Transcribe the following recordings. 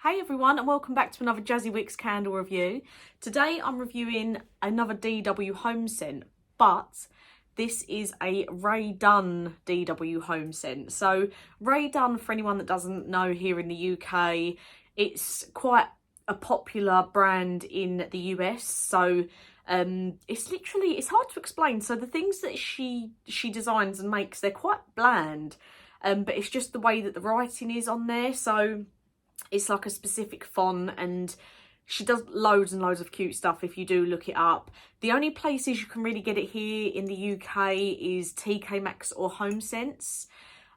Hey everyone, and welcome back to another Jazzy Wicks candle review. Today I'm reviewing another DW home scent, but this is a Rae Dunn DW home scent. So Rae Dunn, for anyone that doesn't know, here in the UK, it's quite a popular brand in the US. So it's hard to explain. So the things that she designs and makes, they're quite bland, but it's just the way that the writing is on there. So it's like a specific font, and she does loads and loads of cute stuff if you do look it up. The only places you can really get it here in the UK is TK Max or Homesense,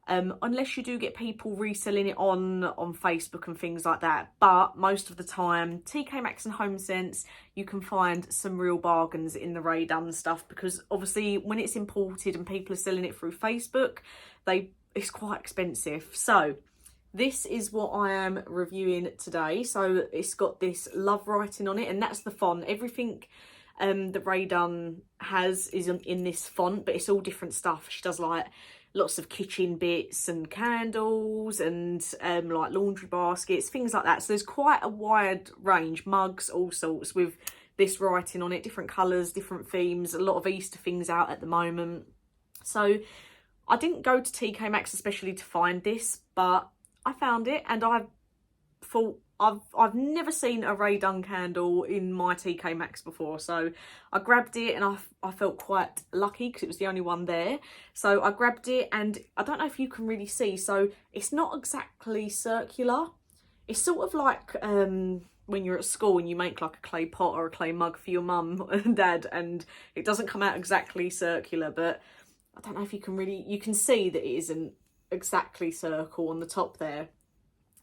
unless you do get people reselling it on Facebook and things like that. But most of the time, TK Max and Homesense, you can find some real bargains in the Rae Dunn stuff, because obviously when it's imported and people are selling it through Facebook, it's quite expensive. So this is what I am reviewing today. So it's got this love writing on it, and that's the font. Everything that Rae Dunn has is in this font, but it's all different stuff. She does like lots of kitchen bits and candles and like laundry baskets, things like that. So there's quite a wide range, mugs, all sorts, with this writing on it, different colours, different themes, a lot of Easter things out at the moment. So I didn't go to TK Maxx especially to find this, but I found it, and I thought I've never seen a Rae Dunn candle in my TK Maxx before, so I grabbed it, and I felt quite lucky because it was the only one there. So I grabbed it, and I don't know if you can really see, so it's not exactly circular. It's sort of like when you're at school and you make like a clay pot or a clay mug for your mum and dad, and it doesn't come out exactly circular, but I don't know if you can see that it isn't exactly circle on the top there.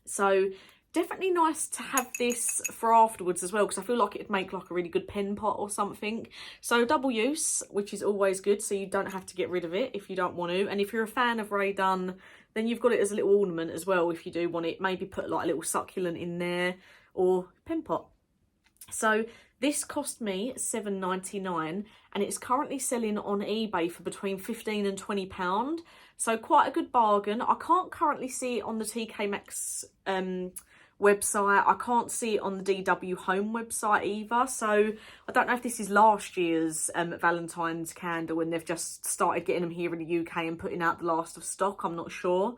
So definitely nice to have this for afterwards as well, because I feel like it'd make like a really good pen pot or something. So double use, which is always good, so you don't have to get rid of it if you don't want to. And if you're a fan of Rae Dunn, then you've got it as a little ornament as well if you do want it. Maybe put like a little succulent in there or pen pot. So this cost me £7.99, and it's currently selling on eBay for between £15 and £20. So quite a good bargain. I can't currently see it on the TK Maxx website. I can't see it on the DW Home website either. So I don't know if this is last year's Valentine's candle and they've just started getting them here in the UK and putting out the last of stock. I'm not sure.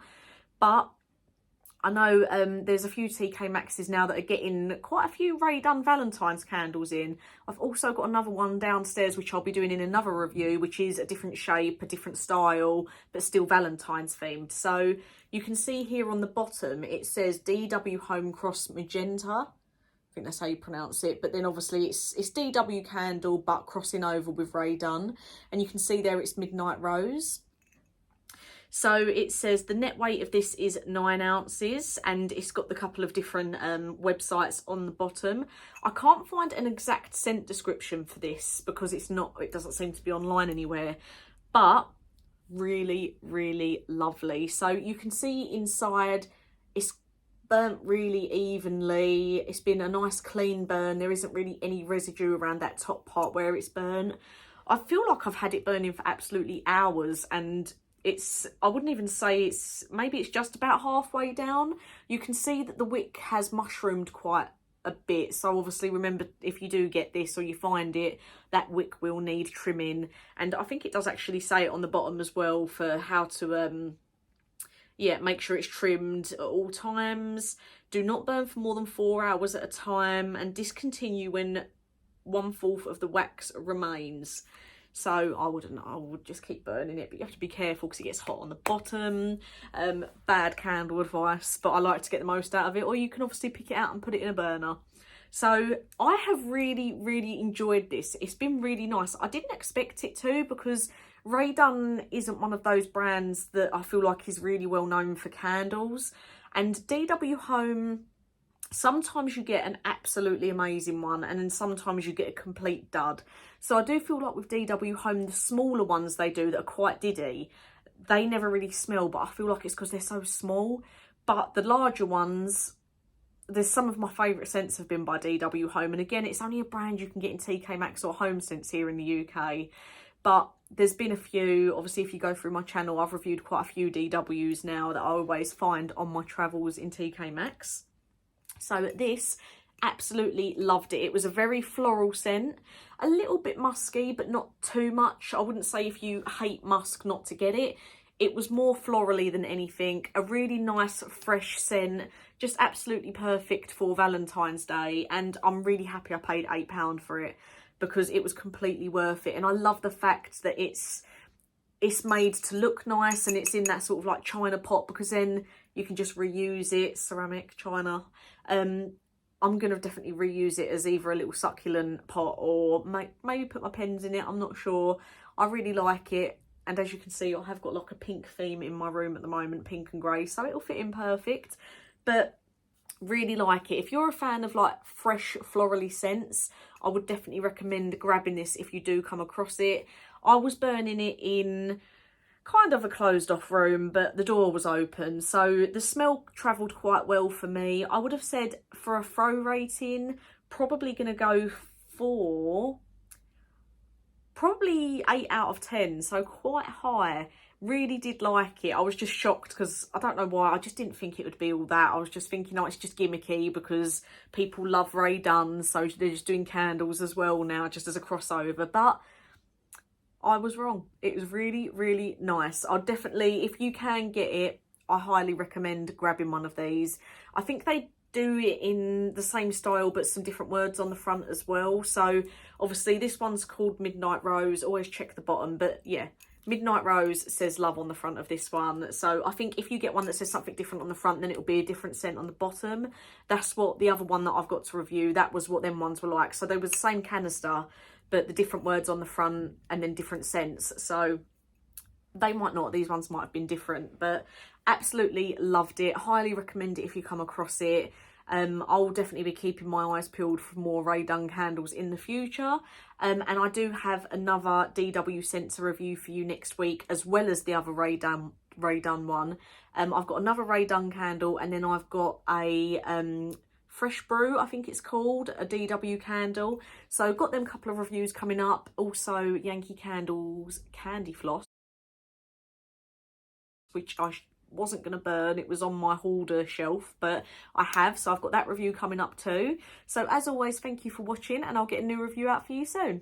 But I know there's a few TK Maxxes now that are getting quite a few Rae Dunn Valentine's candles in. I've also got another one downstairs which I'll be doing in another review, which is a different shape, a different style, but still Valentine's themed. So you can see here on the bottom it says DW Home Cross Magenta. I think that's how you pronounce it. But then obviously it's DW candle but crossing over with Rae Dunn. And you can see there it's Midnight Rose. So it says the net weight of this is 9 ounces, and it's got the couple of different websites on the bottom. I can't find an exact scent description for this because it doesn't seem to be online anywhere, but really, really lovely. So you can see inside it's burnt really evenly. It's been a nice clean burn. There isn't really any residue around that top part where it's burnt. I feel like I've had it burning for absolutely hours, and I wouldn't even say maybe it's just about halfway down. You can see that the wick has mushroomed quite a bit. So obviously remember, if you do get this or you find it, that wick will need trimming. And I think it does actually say it on the bottom as well for how to, make sure it's trimmed at all times. Do not burn for more than 4 hours at a time, and discontinue when 1/4 of the wax remains. So I would just keep burning it, but you have to be careful because it gets hot on the bottom. Bad candle advice, but I like to get the most out of it. Or you can obviously pick it out and put it in a burner. So I have really, really enjoyed this. It's been really nice. I didn't expect it to, because Rae Dunn isn't one of those brands that I feel like is really well known for candles. And DW Home, sometimes you get an absolutely amazing one, and then sometimes you get a complete dud. So I do feel like with DW Home, the smaller ones they do that are quite diddy, they never really smell, but I feel like it's because they're so small. But the larger ones, there's some of my favourite scents have been by DW Home. And again, it's only a brand you can get in TK Maxx or Homesense here in the UK. But there's been a few, obviously if you go through my channel, I've reviewed quite a few DWs now that I always find on my travels in TK Maxx. So this, absolutely loved it. It was a very floral scent, a little bit musky, but not too much. I wouldn't say if you hate musk not to get it. It was more florally than anything. A really nice fresh scent, just absolutely perfect for Valentine's Day. And I'm really happy I paid £8 for it because it was completely worth it. And I love the fact that it's made to look nice and it's in that sort of like china pot, because then you can just reuse it. Ceramic china. I'm going to definitely reuse it as either a little succulent pot or maybe put my pens in it. I'm not sure. I really like it. And as you can see, I have got like a pink theme in my room at the moment, pink and grey. So it'll fit in perfect. But really like it. If you're a fan of like fresh florally scents, I would definitely recommend grabbing this if you do come across it. I was burning it in kind of a closed off room, but the door was open, so the smell travelled quite well for me. I would have said for a throw rating, probably going to go for probably 8 out of 10, so quite high. Really did like it. I was just shocked because I don't know why, I just didn't think it would be all that. I was just thinking, oh, it's just gimmicky because people love Rae Dunn, so they're just doing candles as well now, just as a crossover. But I was wrong. It was really, really nice. I'll definitely, if you can get it, I highly recommend grabbing one of these. I think they do it in the same style but some different words on the front as well. So obviously this one's called Midnight Rose. Always check the bottom, but yeah, Midnight Rose says love on the front of this one. So I think if you get one that says something different on the front, then it'll be a different scent on the bottom. That's what the other one that I've got to review, that was what them ones were like. So they were the same canister, but the different words on the front and then different scents. So they might not, these ones might have been different, but absolutely loved it. Highly recommend it if you come across it. I'll definitely be keeping my eyes peeled for more Rae Dunn candles in the future. And I do have another DW scent to review for you next week, as well as the other Rae Dunn one. I've got another Rae Dunn candle, and then I've got a Fresh Brew, I think it's called, a DW candle. So got them couple of reviews coming up. Also Yankee Candles Candy Floss, which I wasn't going to burn. It was on my hoarder shelf, but I have. So I've got that review coming up too. So as always, thank you for watching, and I'll get a new review out for you soon.